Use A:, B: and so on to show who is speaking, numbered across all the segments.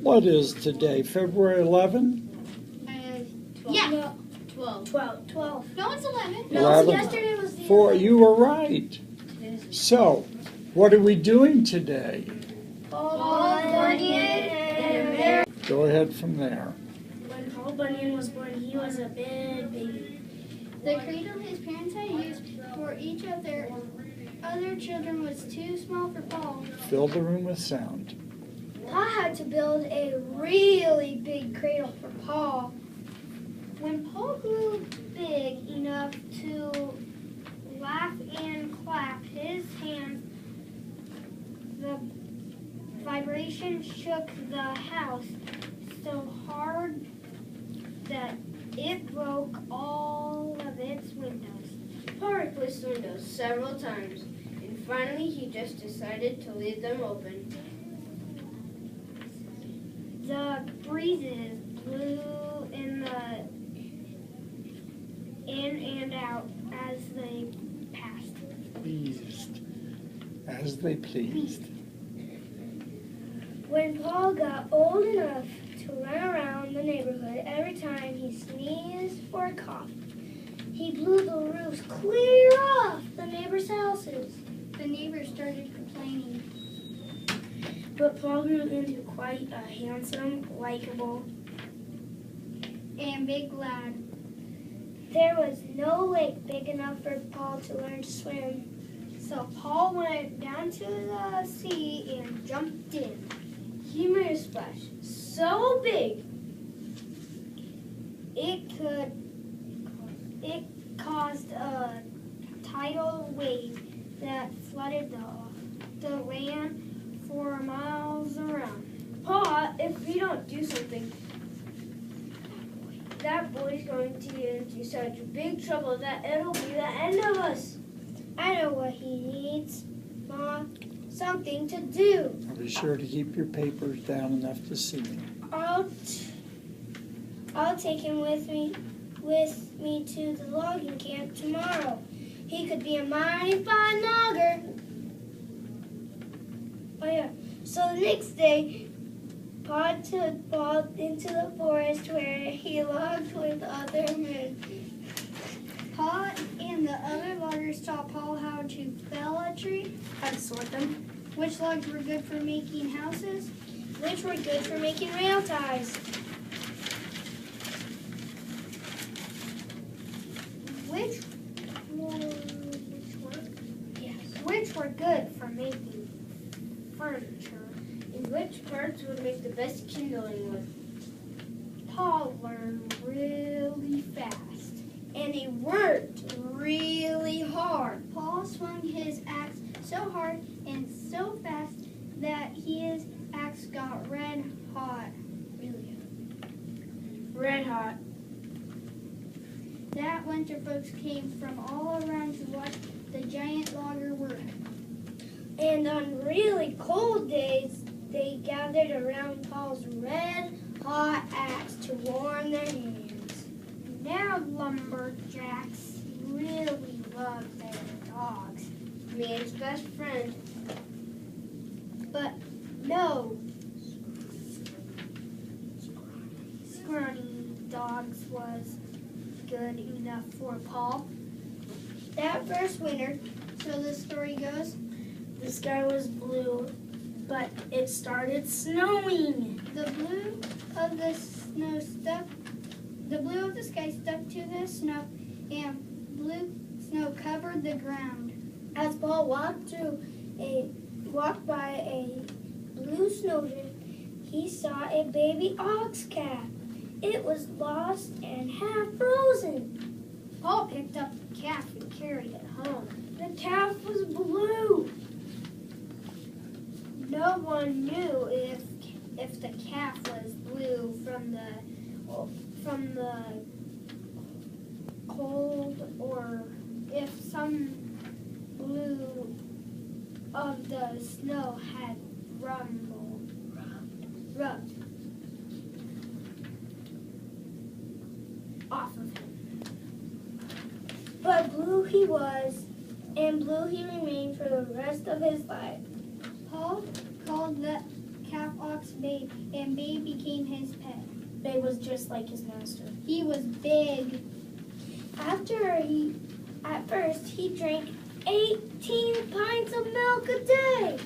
A: What is today, February 11?
B: Yeah.
C: No,
B: 12.
C: 12.
B: No, it's 11.
C: No,
A: 11.
C: yesterday was the
A: 4,
C: 11th.
A: you were right. So, what are we doing today?
C: Paul Bunyan.
A: Go ahead from there.
C: When Paul Bunyan was born, he was a big baby.
B: The cradle his parents had used for each of their other children was too small for Paul.
A: Fill the room with sound.
C: Paul had to build a really big cradle for Paul.
B: When Paul grew big enough to laugh and clap his hands, the vibration shook the house so hard that it broke all of its windows.
D: Paul replaced the windows several times, and finally he just decided to leave them open.
B: The breezes blew in and out as they passed.
A: Pleased. As they pleased.
C: When Paul got old enough to run around the neighborhood every time he sneezed or coughed, he blew the roofs clear off the neighbors' houses.
B: The neighbors started complaining.
C: But Paul grew into quite a handsome, likable,
B: And big lad.
C: There was no lake big enough for Paul to learn to swim.
B: So Paul went down to the sea and jumped in.
D: He made a splash so big
B: It caused a tidal wave that flooded the land for miles around.
D: Paul, if we don't do something, that boy's going to get into such big trouble that it'll be the end of us.
C: I know what he needs, Mom. Something to do.
A: I'll be sure to keep your papers down enough to see me.
C: I'll take him with me to the logging camp tomorrow. He could be a mighty fine logger. Oh yeah. So the next day, Paul took Paul into the forest where he logged with other men.
B: Paul and the other loggers taught Paul how to fell a tree,
C: How to sort them,
B: which logs were good for making houses,
C: which were good for making rail ties,
B: which were good for making furniture.
D: And which parts would make the best kindling wood?
B: Paul learned really fast.
C: and he worked really hard.
B: Paul swung his axe so hard and so fast that his axe got red hot.
C: Really
D: Red hot.
B: That winter, folks came from all around to watch the giant logger work.
C: And on really cold days, they gathered around Paul's red hot axe to warm their hands.
B: Now lumberjacks really love their dogs.
D: Man's best friend.
B: But no scrawny dogs was good enough for Paul.
C: That first winter,
B: So the story goes,
C: the sky was blue, but it started snowing.
B: the blue of the sky stuck to the snow, and blue snow covered the ground.
C: As Paul walked by a blue snowdrift, he saw a baby ox calf. It was lost and half frozen.
B: Paul picked up the calf and carried it home.
C: The calf was blue.
B: No one knew if the calf was blue from the cold or if some blue of the snow had rubbed off of him.
C: But blue he was, and blue he remained for the rest of his life.
B: Paul called the calf ox Babe, and Babe became his pet.
C: Babe was just like his master.
B: He was big.
C: At first, he drank 18 pints of milk a day.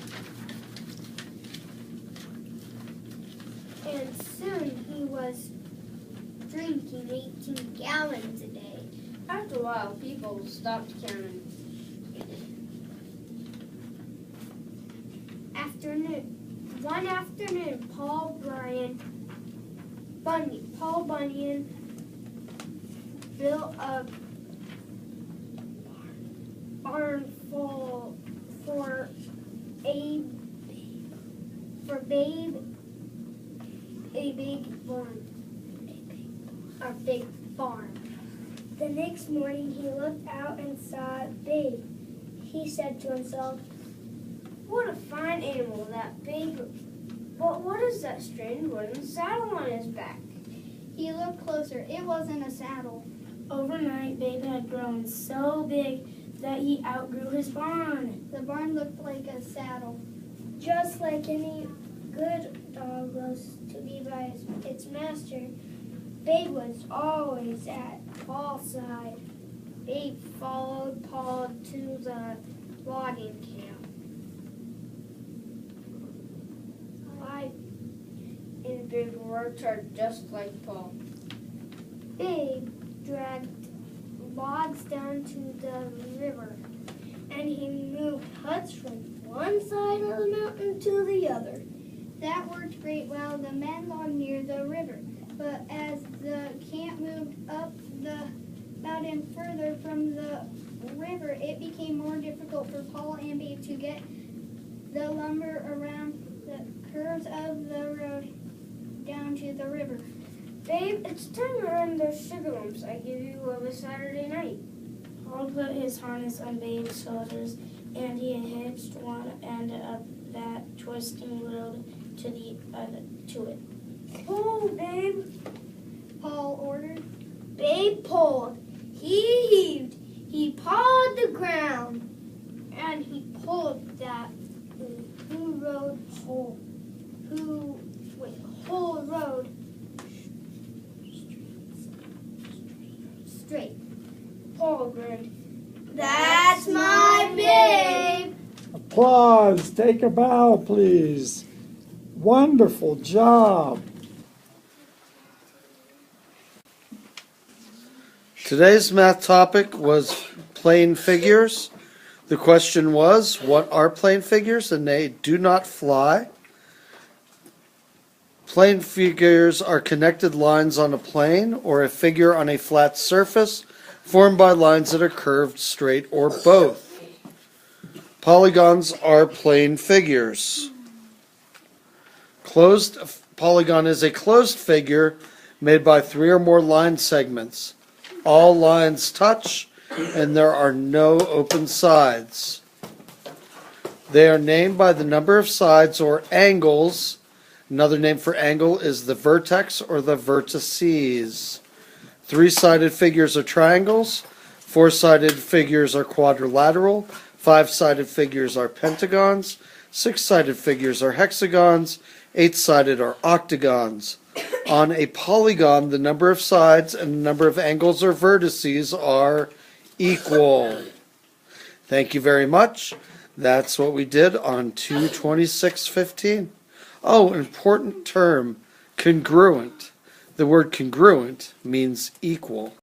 B: And soon he was drinking 18 gallons a day.
D: After a while, people stopped counting.
B: One afternoon, Paul Bunyan built a barn full for Babe, a big barn. A big barn.
C: The next morning, he looked out and saw Babe. He said to himself,
D: What a fine animal, that big. But what is that strange wooden saddle on his back?
B: He looked closer. It wasn't a saddle.
C: overnight, Babe had grown so big that he outgrew his barn.
B: The barn looked like a saddle.
C: Just like any good dog loves to be by its master, Babe was always at Paul's side.
B: Babe followed Paul to the logging camp.
D: And Babe worked hard just like Paul.
B: Babe dragged logs down to the river.
C: And he moved huts from one side of the mountain to the other.
B: That worked great while the men logged near the river. But as the camp moved up the mountain further from the river, it became more difficult for Paul and Babe to get the lumber around the curves of the road down to the river.
D: Babe, it's time to run those sugar lumps I give you of a Saturday night.
C: Paul put his harness on Babe's shoulders, and he hitched one end of that twisting road to it.
D: Pull, Babe.
B: Paul ordered.
C: Babe pulled. He heaved. He pawed the ground.
B: And he pulled that whole road straight.
D: Paul grinned.
C: That's my Babe.
A: Applause. Take a bow, please. Wonderful job.
E: Today's math topic was plane figures. The question was, what are plane figures? And they do not fly. Plane figures are connected lines on a plane or a figure on a flat surface formed by lines that are curved, straight, or both. Polygons are plane figures. Closed polygon is a closed figure made by 3 or more line segments. All lines touch, and there are no open sides. They are named by the number of sides or angles. Another name for angle is the vertex or the vertices. 3-sided figures are triangles. 4-sided figures are quadrilateral. 5-sided figures are pentagons. 6-sided figures are hexagons. 8-sided are octagons. On a polygon, the number of sides and the number of angles or vertices are equal. Thank you very much. That's what we did on 2/26/15. Oh, an important term, congruent. The word congruent means equal.